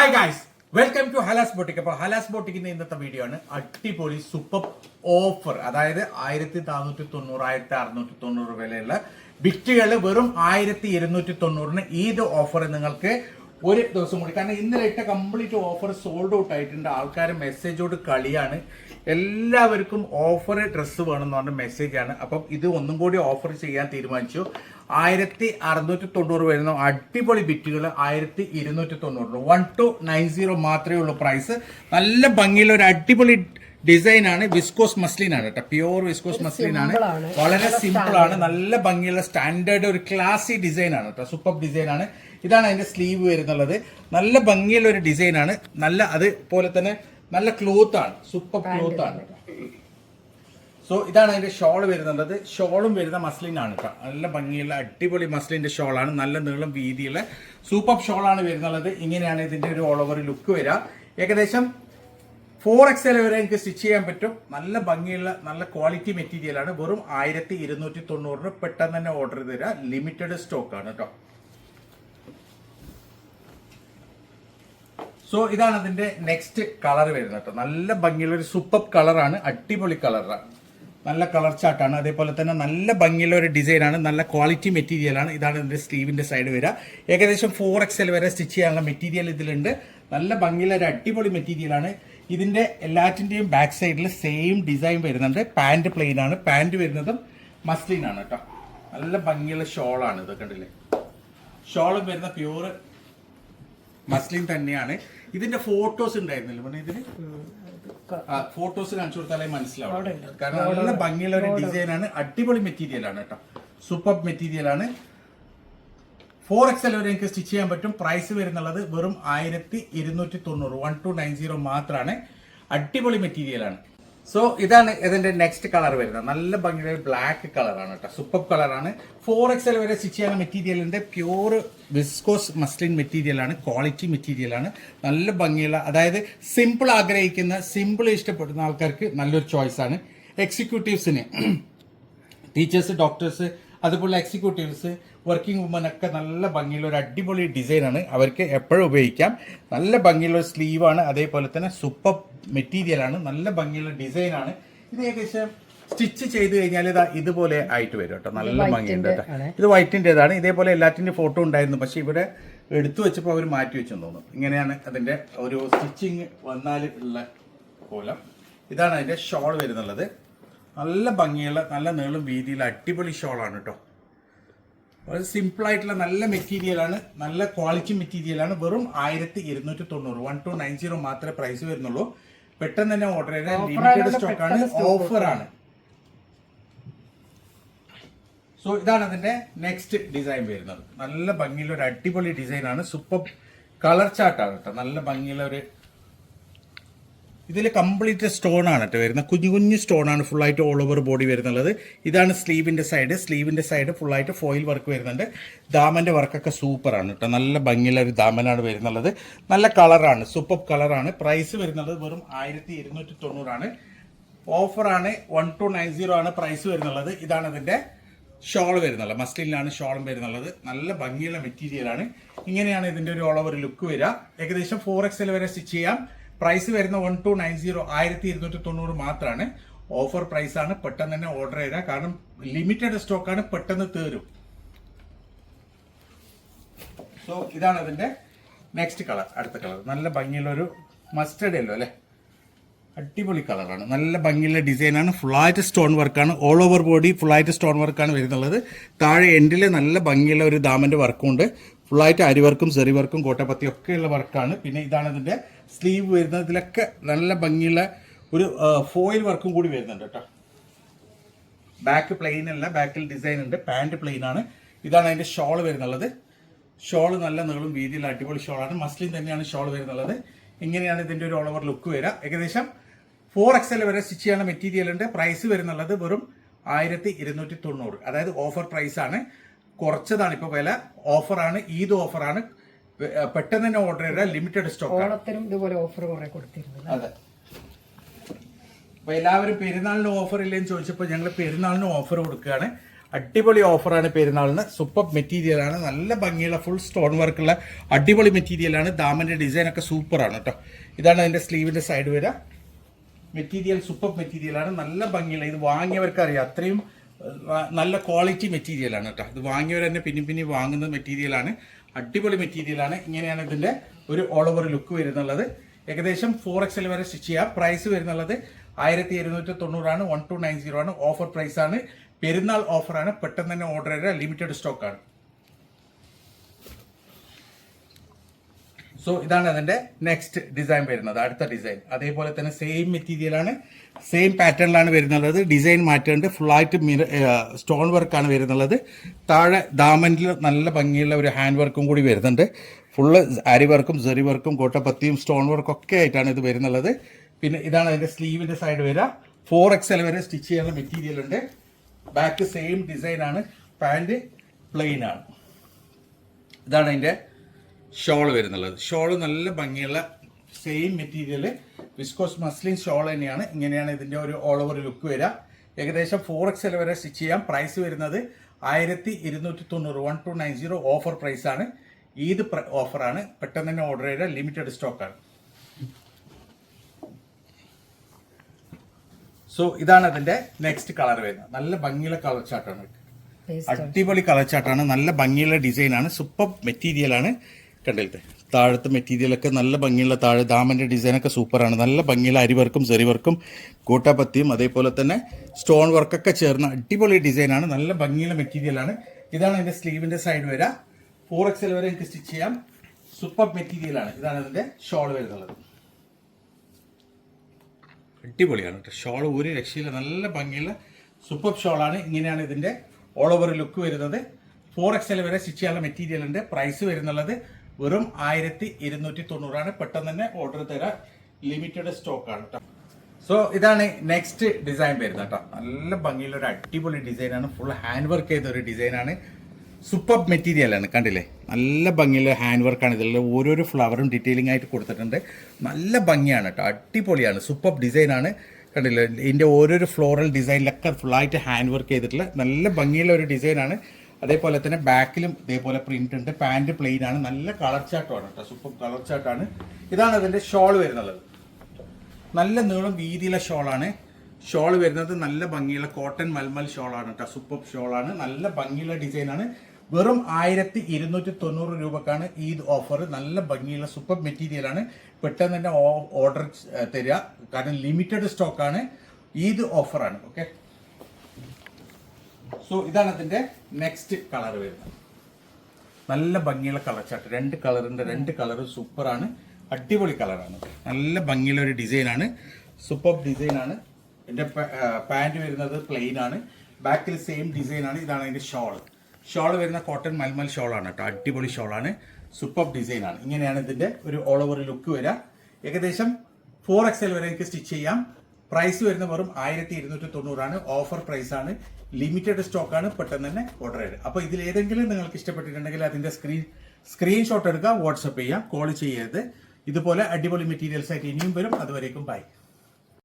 Hi guys, welcome to Hala's boutique. അപ്പോൾ ഹലാസ് ബോട്ടിക്കിന്റെ ഇന്നത്തെ video ആണ് അടിപൊളി സൂപ്പർ ഓഫർ. അതായത് 1490, 1690 വിലയുള്ള ബിറ്റുകൾ വെറും 1290 ഈദ് ഓഫർ നിങ്ങൾക്ക് ഒരു ദിവസം കൂടി. കാരണം ഇന്നലെ ഇട്ട കംപ്ലീറ്റ് ഓഫർ സോൾഡ് ഔട്ട് ആയിട്ടുണ്ട്. ആൾക്കാർ മെസ്സേജോട് കളിയാണ്. എല്ലാവർക്കും ഓഫർ ഡ്രസ്സ് വേണമെന്ന് പറഞ്ഞ മെസ്സേജാണ്. അപ്പം ഇത് ഒന്നും കൂടി ഓഫർ ചെയ്യാൻ തീരുമാനിച്ചു. 1690 വരുന്ന അടിപൊളി ബിറ്റുകൾ 1290, 1290 മാത്രമേ ഉള്ളൂ പ്രൈസ്. നല്ല ഭംഗിയുള്ള ഒരു അടിപൊളി ഡിസൈൻ ആണ്. വിസ്കോസ് മസ്ലിൻ ആണ് കേട്ടോ, പ്യൂർ വിസ്കോസ് മസ്ലിൻ ആണ്. വളരെ സിമ്പിൾ ആണ്, നല്ല ഭംഗിയുള്ള സ്റ്റാൻഡേർഡ് ഒരു ക്ലാസി ഡിസൈൻ ആണ് കേട്ടോ, സൂപ്പർ ഡിസൈൻ ആണ്. ഇതാണ് അതിന്റെ സ്ലീവ് വരുന്നുള്ളത്. നല്ല ഭംഗിയുള്ള ഒരു ഡിസൈൻ ആണ്. നല്ല അതുപോലെ തന്നെ നല്ല ക്ലോത്ത് ആണ്, സൂപ്പർ ക്ലോത്ത് ആണ്. സോ ഇതാണ് അതിന്റെ ഷോൾ വരുന്നുള്ളത്. ഷോളും വരുന്ന മസ്ലിൻ ആണ് കേട്ടോ, നല്ല ഭംഗിയുള്ള അടിപൊളി മസ്ലിന്റെ ഷോളാണ്. നല്ല നീളം വീതിയുള്ള സൂപ്പർ ഷോളാണ് വരുന്നുള്ളത്. ഇങ്ങനെയാണ് ഇതിന്റെ ഒരു ഓൾ ഓവർ ലുക്ക് വരിക. ഏകദേശം 4XL വരെ എനിക്ക് സ്റ്റിച്ച് ചെയ്യാൻ പറ്റും. നല്ല ഭംഗിയുള്ള നല്ല ക്വാളിറ്റി മെറ്റീരിയൽ ആണ്. വെറും 1290 പെട്ടെന്ന് തന്നെ ഓർഡർ ചെയ്ത് തരാം. ലിമിറ്റഡ് സ്റ്റോക്ക് ആണ് കേട്ടോ. സോ ഇതാണ് അതിന്റെ നെക്സ്റ്റ് കളർ വരുന്നത് കേട്ടോ. നല്ല ഭംഗിയുള്ള ഒരു സൂപ്പർ കളറാണ്, അടിപൊളി കളറാണ്, നല്ല കളർ ചാർട്ടാണ്. അതേപോലെ തന്നെ നല്ല ഭംഗിയുള്ള ഒരു ഡിസൈൻ ആണ്, നല്ല ക്വാളിറ്റി മെറ്റീരിയൽ ആണ്. ഇതാണ് ഇതിന്റെ സ്ലീവിന്റെ സൈഡ് വരിക. ഏകദേശം 4XL വരെ സ്റ്റിച്ച് ചെയ്യാനുള്ള മെറ്റീരിയൽ ഇതിലുണ്ട്. നല്ല ഭംഗിയുള്ള ഒരു അടിപൊളി മെറ്റീരിയൽ ആണ്. ഇതിന്റെ എല്ലാറ്റിന്റെയും ബാക്ക് സൈഡിൽ സെയിം ഡിസൈൻ വരുന്നുണ്ട്. പാന്റ് പ്ലെയിൻ ആണ്, പാന്റ് വരുന്നതും മസ്ലിൻ ആണ് കേട്ടോ. നല്ല ഭംഗിയുള്ള ഷോളാണ് ഇത്, കണ്ടില്ലേ? ഷോളും വരുന്ന പ്യൂർ മസ്ലിൻ തന്നെയാണ്. ഇതിന്റെ ഫോട്ടോസ് ഉണ്ടായിരുന്നില്ല പിന്നെ ഇതിന് ഫോട്ടോസ് കാണിച്ചു കൊടുത്താലേ മനസ്സിലാവും. കാരണം നല്ല ഭംഗിയുള്ള ഒരു ഡിസൈൻ ആണ്, അടിപൊളി മെറ്റീരിയൽ ആണ് കേട്ടോ, സൂപ്പർ മെറ്റീരിയൽ ആണ്. 4XL വരെ എനിക്ക് സ്റ്റിച്ച് ചെയ്യാൻ പറ്റും. പ്രൈസ് വരുന്നുള്ളത് വെറും 1290, 1290 മാത്രമാണ്. അടിപൊളി മെറ്റീരിയൽ ആണ്. സോ ഇതാണ് ഇതിന്റെ നെക്സ്റ്റ് കളർ വരുന്നത്. നല്ല ഭംഗിയുള്ള ബ്ലാക്ക് കളറാണ് കേട്ടോ, സൂപ്പർ കളറാണ്. 4XL വരെ സ്റ്റിച്ച് ചെയ്യുന്ന മെറ്റീരിയലിന്റെ പ്യൂർ വിസ്കോസ് മസ്ലിൻ മെറ്റീരിയൽ ആണ്, ക്വാളിറ്റി മെറ്റീരിയൽ ആണ്. നല്ല ഭംഗിയുള്ള, അതായത് സിമ്പിൾ ആഗ്രഹിക്കുന്ന, സിമ്പിൾ ഇഷ്ടപ്പെടുന്ന ആൾക്കാർക്ക് നല്ലൊരു ചോയ്സ് ആണ്. എക്സിക്യൂട്ടീവ്സിന്, ടീച്ചേഴ്സ്, ഡോക്ടേഴ്സ്, അതുപോലെ എക്സിക്യൂട്ടീവ്സ്, വർക്കിംഗ് വുമൻ ഒക്കെ നല്ല ഭംഗിയുള്ള ഒരു അടിപൊളി ഡിസൈനാണ്. അവർക്ക് എപ്പോഴും ഉപയോഗിക്കാം. നല്ല ഭംഗിയുള്ള സ്ലീവാണ്. അതേപോലെ തന്നെ സൂപ്പർ മെറ്റീരിയലാണ്, നല്ല ഭംഗിയുള്ള ഡിസൈനാണ്. ഇത് ഏകദേശം സ്റ്റിച്ച് ചെയ്ത് കഴിഞ്ഞാൽ ഇതാ ഇതുപോലെ ആയിട്ട് വരും കേട്ടോ. നല്ല ഭംഗിയുണ്ട് കേട്ടോ. ഇത് വൈറ്റിൻ്റെതാണ്. ഇതേപോലെ എല്ലാറ്റിൻ്റെ ഫോട്ടോ ഉണ്ടായിരുന്നു, പക്ഷെ ഇവിടെ എടുത്തു വെച്ചപ്പോൾ അവർ മാറ്റി വെച്ചെന്ന് തോന്നുന്നു. ഇങ്ങനെയാണ് അതിൻ്റെ ഒരു സ്റ്റിച്ചിങ് വന്നാൽ ഉള്ള കോലം. ഇതാണ് അതിൻ്റെ ഷോൾ വരുന്നുള്ളത്. നല്ല ഭംഗിയുള്ള നല്ല നീളം വീതിയുള്ള അടിപൊളി ഷോളാണ് കേട്ടോ. വളരെ സിമ്പിൾ ആയിട്ടുള്ള നല്ല മെറ്റീരിയലാണ്, നല്ല ക്വാളിറ്റി മെറ്റീരിയലാണ്. വെറും 1290, 1290 മാത്രമേ പ്രൈസ് വരുന്നുള്ളൂ. പെട്ടെന്ന് തന്നെ ഓർഡർ ചെയ്താൽ ലിമിറ്റഡ് സ്റ്റോക്ക് ആണ്, ഓഫർ ആണ്. സോ ഇതാണ് അതിന്റെ നെക്സ്റ്റ് ഡിസൈൻ വരുന്നത്. നല്ല ഭംഗിയുള്ള ഒരു അടിപൊളി ഡിസൈൻ ആണ്, സൂപ്പർ കളർ ചാർട്ടാണ് കേട്ടോ. നല്ല ഭംഗിയുള്ള ഒരു, ഇതിൽ കംപ്ലീറ്റ് സ്റ്റോൺ ആണ് കേട്ടോ വരുന്നത്. കുഞ്ഞു കുഞ്ഞു സ്റ്റോൺ ആണ് ഫുള്ളായിട്ട് ഓൾ ഓവർ ബോഡി വരുന്നുള്ളത്. ഇതാണ് സ്ലീവിന്റെ സൈഡ്. സ്ലീവിന്റെ സൈഡ് ഫുള്ളായിട്ട് ഫോയിൽ വർക്ക് വരുന്നുണ്ട്. ദാമന്റെ വർക്കൊക്കെ സൂപ്പർ ആണ് കേട്ടോ. നല്ല ഭംഗിയുള്ള ഒരു ദാമനാണ് വരുന്നുള്ളത്. നല്ല കളറാണ്, സൂപ്പർ കളറാണ്. പ്രൈസ് വരുന്നത് വെറും 1290 ആണ്. ഓഫറാണ്. 1290 ആണ് പ്രൈസ് വരുന്നുള്ളത്. ഇതാണ് അതിന്റെ ഷോൾ വരുന്നുള്ളത്. മസ്ലിനിലാണ് ഷോളും വരുന്നുള്ളത്. നല്ല ഭംഗിയുള്ള മെറ്റീരിയൽ ആണ്. ഇങ്ങനെയാണ് ഇതിന്റെ ഒരു ഓൾ ഓവർ ലുക്ക് വരിക. ഏകദേശം 4XL വരെ സ്റ്റിച്ച് ചെയ്യാം. പ്രൈസ് വരുന്ന 1290, 1290 മാത്രമാണ്. ഓഫർ പ്രൈസ് ആണ്. പെട്ടെന്ന് തന്നെ ഓർഡർ ചെയ്താൽ, കാരണം ലിമിറ്റഡ് സ്റ്റോക്ക് ആണ്, പെട്ടെന്ന് തീരും. സോ ഇതാണ് അതിന്റെ നെക്സ്റ്റ് കളർ. അടുത്ത കളർ നല്ല ഭംഗിയുള്ള ഒരു മസ്റ്റർഡ് യെല്ലോ അല്ലേ, അടിപൊളി കളറാണ്. നല്ല ഭംഗിയുള്ള ഡിസൈനാണ്. ഫുള്ളായിട്ട് സ്റ്റോൺ വർക്കാണ്. ഓൾ ഓവർ ബോഡി ഫുള്ളായിട്ട് സ്റ്റോൺ വർക്കാണ് വരുന്നുള്ളത്. താഴെ എൻഡിൽ നല്ല ഭംഗിയുള്ള ഒരു ദാമന്റെ വർക്കും ഉണ്ട്. ഫുള്ളായിട്ട് അരി വർക്കും സെറി വർക്കും കോട്ടപ്പത്തി ഒക്കെയുള്ള വർക്കാണ്. പിന്നെ ഇതാണ് ഇതിന്റെ സ്ലീവ് വരുന്നത്. ഇതിലൊക്കെ നല്ല ഭംഗിയുള്ള ഒരു ഫോയിൽ വർക്കും കൂടി വരുന്നുണ്ട് കേട്ടോ. ബാക്ക് പ്ലെയിൻ അല്ല, ബാക്കിൽ ഡിസൈൻ ഉണ്ട്. പാന്റ് പ്ലെയിൻ ആണ്. ഇതാണ് അതിന്റെ ഷോൾ വരുന്നുള്ളത്. ഷോൾ നല്ല നീളും വീതിയുള്ള അടിപൊളി ഷോളാണ്. മസ്ലിൻ തന്നെയാണ് ഷോൾ വരുന്നുള്ളത്. ഇങ്ങനെയാണ് ഇതിന്റെ ഒരു ഓൾ ഓവർ ലുക്ക് വരിക. ഏകദേശം 4XL വരെ സ്റ്റിച്ച് ചെയ്യാനുള്ള മെറ്റീരിയൽ ഉണ്ട്. പ്രൈസ് വരുന്നുള്ളത് വെറും 1290. അതായത് ഓഫർ പ്രൈസ് ആണ്. കുറച്ചതാണ് ഇപ്പോൾ വില. ഓഫറാണ്, ഈദ് ഓഫറാണ്. പെട്ടെന്ന് തന്നെ ഓർഡർ ചെയ്താൽ ലിമിറ്റഡ് സ്റ്റോക്ക്. ഓണത്തിനും ഇതുപോലെ ഓഫർ കുറെ കൊടുത്തിരുന്നു. അതെ. അപ്പൊ എല്ലാവരും പെരുന്നാളിന് ഓഫർ ഇല്ലെന്ന് ചോദിച്ചപ്പോൾ ഞങ്ങൾ പെരുന്നാളിന് ഓഫർ കൊടുക്കുകയാണ്. അടിപൊളി ഓഫറാണ് പെരുന്നാളിന്. സൂപ്പർ മെറ്റീരിയലാണ്, നല്ല ഭംഗിയുള്ള ഫുൾ സ്റ്റോൺ വർക്കുള്ള അടിപൊളി മെറ്റീരിയലാണ്. ദാമന്റെ ഡിസൈൻ ഒക്കെ സൂപ്പറാണ് കേട്ടോ. ഇതാണ് അതിന്റെ സ്ലീവിന്റെ സൈഡ് വരിക. മെറ്റീരിയൽ സൂപ്പർ മെറ്റീരിയലാണ്, നല്ല ഭംഗിയുള്ള. ഇത് വാങ്ങിയവർക്ക് അറിയാം, അത്രയും നല്ല ക്വാളിറ്റി മെറ്റീരിയലാണ് കേട്ടോ. ഇത് വാങ്ങിയവർ തന്നെ പിന്നെ വാങ്ങുന്ന മെറ്റീരിയലാണ്, അടിപൊളി മെറ്റീരിയലാണ്. ഇങ്ങനെയാണ് ഇതിന്റെ ഒരു ഓൾ ഓവർ ലുക്ക് വരുന്നുള്ളത്. ഏകദേശം 4XL വരെ സ്റ്റിച്ച് ചെയ്യാം. പ്രൈസ് വരുന്നുള്ളത് 1290 ആണ്. 1290 ആണ്. ഓഫർ പ്രൈസ് ആണ്, പെരുന്നാൾ ഓഫറാണ്. പെട്ടെന്ന് തന്നെ ഓർഡർ ചെയ്ത ലിമിറ്റഡ് സ്റ്റോക്ക് ആണ്. സോ ഇതാണ് അതിന്റെ നെക്സ്റ്റ് ഡിസൈൻ വരുന്നത്, അടുത്ത ഡിസൈൻ. അതേപോലെ തന്നെ സെയിം മെറ്റീരിയലാണ്, സെയിം പാറ്റേണിലാണ് വരുന്നുള്ളത്. ഡിസൈൻ മാറ്റേണ്ട ഫുള്ളായിട്ട് സ്റ്റോൺ വർക്കാണ് വരുന്നുള്ളത്. താഴെ ദാമനിൽ നല്ല ഭംഗിയുള്ള ഒരു ഹാൻഡ് വർക്കും കൂടി വരുന്നുണ്ട്. ഫുള്ള് അരി വർക്കും സെറി വർക്കും കോട്ടപ്പത്തിയും സ്റ്റോൺ വർക്കും ഒക്കെ ആയിട്ടാണ് ഇത് വരുന്നുള്ളത്. പിന്നെ ഇതാണ് അതിന്റെ സ്ലീവിന്റെ സൈഡ് വരിക. 4XL വരെ സ്റ്റിച്ച് ചെയ്യാനുള്ള മെറ്റീരിയൽ ഉണ്ട്. ബാക്ക് സെയിം ഡിസൈൻ ആണ്, പാൻറ് പ്ലെയിൻ ആണ്. ഇതാണ് അതിന്റെ ഷോൾ വരുന്നുള്ളത്. ഷോള് നല്ല ഭംഗിയുള്ള same material viscose muslin shawl തന്നെയാണ്. ഇങ്ങനെയാണ് ഇതിന്റെ ഒരു ഓൾ ഓവർ ലുക്ക് വരിക. ഏകദേശം 4XL വരെ സ്റ്റിച്ച് ചെയ്യാം. പ്രൈസ് വരുന്നത് 1290, 1290 ഓഫർ പ്രൈസ് ആണ്. ഈദ് ഓഫറാണ്, പെട്ടെന്ന് തന്നെ ഓർഡർ ചെയ്ത ലിമിറ്റഡ് സ്റ്റോക്ക് ആണ്. സോ ഇതാണ് അതിന്റെ നെക്സ്റ്റ് കളർ വരുന്നത്. നല്ല ഭംഗിയുള്ള കളർ ചാർട്ടാണ്, അടിപൊളി കളർ ചാർട്ടാണ്, നല്ല ഭംഗിയുള്ള ഡിസൈനാണ്, സൂപ്പർ മെറ്റീരിയലാണ്. കണ്ടില്ലേ താഴത്തെ മെറ്റീരിയലൊക്കെ നല്ല ഭംഗിയുള്ള, താഴെ ദാമന്റെ ഡിസൈനൊക്കെ സൂപ്പറാണ്. നല്ല ഭംഗിയുള്ള അരിവർക്കും സെറിവർക്കും കൂട്ടാപ്പത്തിയും അതേപോലെ തന്നെ സ്റ്റോൺ വർക്കൊക്കെ ചേർന്ന അടിപൊളി ഡിസൈനാണ്, നല്ല ഭംഗിയുള്ള മെറ്റീരിയലാണ്. ഇതാണ് അതിന്റെ സ്ലീവിന്റെ സൈഡ് വരിക. 4XL വരെ എനിക്ക് സ്റ്റിച്ച് ചെയ്യാം. സൂപ്പർ മെറ്റീരിയലാണ്. ഇതാണ് അതിന്റെ ഷോൾ വരുന്നത്. അടിപൊളിയാണ് കേട്ടോ ഷോൾ, ഒരു രക്ഷയില്ല, നല്ല ഭംഗിയുള്ള സൂപ്പർ ഷോളാണ്. ഇങ്ങനെയാണ് ഇതിന്റെ ഓൾ ഓവർ ലുക്ക് വരുന്നത്. 4XL വരെ സ്റ്റിച്ച് ചെയ്യാനുള്ള മെറ്റീരിയൽ ഉണ്ട്. പ്രൈസ് വരുന്നുള്ളത് വെറും 1290 ആണ്. പെട്ടെന്ന് തന്നെ ഓർഡർ തരാം, ലിമിറ്റഡ് സ്റ്റോക്ക് ആണ് കേട്ടോ. സോ ഇതാണ് നെക്സ്റ്റ് ഡിസൈൻ വരുന്നത് കേട്ടോ. നല്ല ഭംഗിയുള്ള ഒരു അടിപൊളി ഡിസൈനാണ്, ഫുൾ ഹാൻഡ് വർക്ക് ചെയ്ത ഒരു ഡിസൈനാണ്. സൂപ്പർ മെറ്റീരിയലാണ്, കണ്ടില്ലേ നല്ല ഭംഗിയുള്ള ഹാൻഡ് വർക്കാണ്. ഇതിൽ ഓരോരോ ഫ്ലവറും ഡീറ്റെയിലിംഗ് ആയിട്ട് കൊടുത്തിട്ടുണ്ട്. നല്ല ഭംഗിയാണ് കേട്ടോ, അടിപൊളിയാണ്, സൂപ്പർ ഡിസൈനാണ്. കണ്ടില്ലേ ഇതിൻ്റെ ഓരോരോ ഫ്ലോറൽ ഡിസൈനിലൊക്കെ ഫുള്ളായിട്ട് ഹാൻഡ് വർക്ക് ചെയ്തിട്ടുള്ള നല്ല ഭംഗിയുള്ള ഒരു ഡിസൈനാണ്. അതേപോലെ തന്നെ ബാക്കിലും ഇതേപോലെ പ്രിന്റ് ഉണ്ട്. പാൻറ് പ്ലെയിൻ ആണ്, നല്ല കളർ ചാർട്ടാണ് കേട്ടോ, സൂപ്പർ കളർ ചാർട്ടാണ്. ഇതാണ് അതിൻ്റെ ഷോൾ വരുന്നത്. നല്ല നീളം വീതിയുള്ള ഷോളാണ്. ഷോൾ വരുന്നത് നല്ല ഭംഗിയുള്ള കോട്ടൺ മൽമൽ ഷോളാണ് കേട്ടോ, സൂപ്പർ ഷോളാണ്, നല്ല ഭംഗിയുള്ള ഡിസൈനാണ്. വെറും 1290 രൂപക്കാണ് ഈദ് ഓഫർ. നല്ല ഭംഗിയുള്ള സൂപ്പർ മെറ്റീരിയലാണ്. പെട്ടെന്ന് തന്നെ ഓർഡർ തരിക, കാരണം ലിമിറ്റഡ് സ്റ്റോക്കാണ്, ഈദ് ഓഫറാണ്. ഓക്കെ, സോ ഇതാണ് അതിന്റെ നെക്സ്റ്റ് കളർ വരുന്നത്. നല്ല ഭംഗിയുള്ള കളർ ചാർട്ട്, രണ്ട് കളറും സൂപ്പറാണ്, അടിപൊളി കളറാണ്, നല്ല ഭംഗിയുള്ള ഒരു ഡിസൈനാണ്, സൂപ്പർ ഡിസൈനാണ്. എൻ്റെ പാൻറ് വരുന്നത് പ്ലെയിൻ ആണ്, ബാക്കിൽ സെയിം ഡിസൈനാണ്. ഇതാണ് അതിന്റെ ഷോൾ വരുന്ന കോട്ടൺ മൽമൽ ഷോളാണ് കേട്ടോ, അടിപൊളി ഷോളാണ്, സൂപ്പർ ഡിസൈനാണ്. ഇങ്ങനെയാണ് ഇതിന്റെ ഒരു ഓൾ ഓവർ ലുക്ക് വരിക. ഏകദേശം 4XL വരെ എനിക്ക് സ്റ്റിച്ച് ചെയ്യാം. പ്രൈസ് വരുന്ന വെറും 1290 ആണ്. ഓഫർ പ്രൈസ് ആണ്, ലിമിറ്റഡ് സ്റ്റോക്ക് ആണ്. പെട്ടെന്ന് തന്നെ ഓർഡർ ചെയ്യുക. അപ്പോൾ ഇതിൽ ഏതെങ്കിലും നിങ്ങൾക്ക് ഇഷ്ടപ്പെട്ടിട്ടുണ്ടെങ്കിൽ അതിന്റെ സ്ക്രീൻഷോട്ട് എടുക്കുക, വാട്സപ്പ് ചെയ്യുക, കോൾ ചെയ്യരുത്. ഇതുപോലെ അടിപൊളി മെറ്റീരിയൽസ് ആയിട്ട് ഇനിയും വരും. അതുവരേക്കും ബൈ.